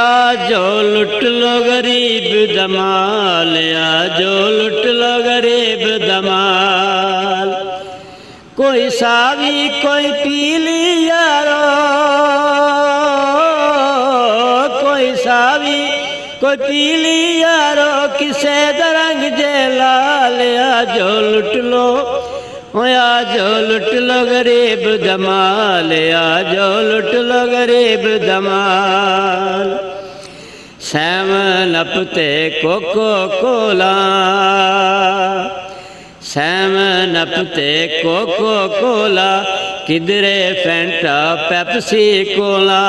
आजो लुट लो गरीब दमाल, आजो लुट लो गरीब दमाल। कोई सावी कोई पीली यारो, कोई सावी कोई पीली यारो, किसे दरंग जे लाल। आजो लुट लो, आजो लुट लो गरीब दमाल, आजो लुट लो गरीब दमाल। सेवन अप ते कोको कोला, सेवन अप ते कोको कोला, किधरे फैंटा पेप्सी कोला।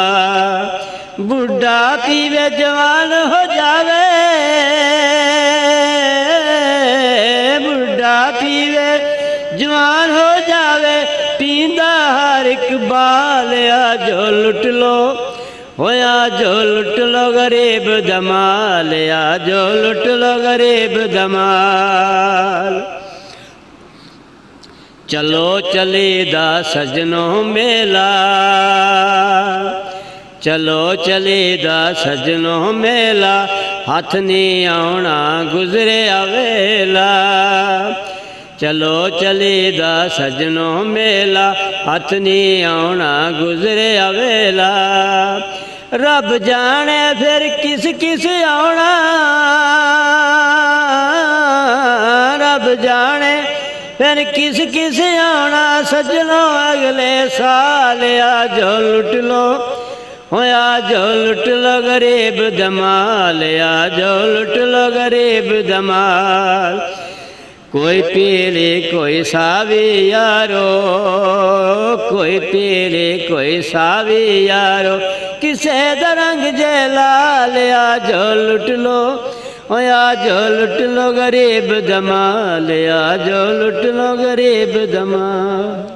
बुढ़ा पीवे जवान हो जावे, बुढ़ा पीवे जवान हो जावे, पींदा हर एक बाल। आजो लुट लो, आजो लुट लो गरीब दमाल, आजो लुट लो गरीब दमाल। चलो चलीदा सजनों मेला, चलो चलीदा सजनों मेला, हाथ नहीं आउणा गुजरे वेला। चलो चलीदा सजनों मेला, हाथ नहीं आउणा गुजरे वेला। रब जाने फिर किस किस आउणा, रब जाने फिर किस किस आउणा, सजनों अगले साल। आजो लुट लो, आजो लुट लो गरीब दमाल, आजो लुट लो गरीब दमाल। कोई पीली कोई सावी यारो, कोई पीली कोई सावी यारो, किसे दरंग जे लाल। आजो लुट लो, आजो लुट लो गरीब दमाल, आजो लुट लो गरीब दमाल।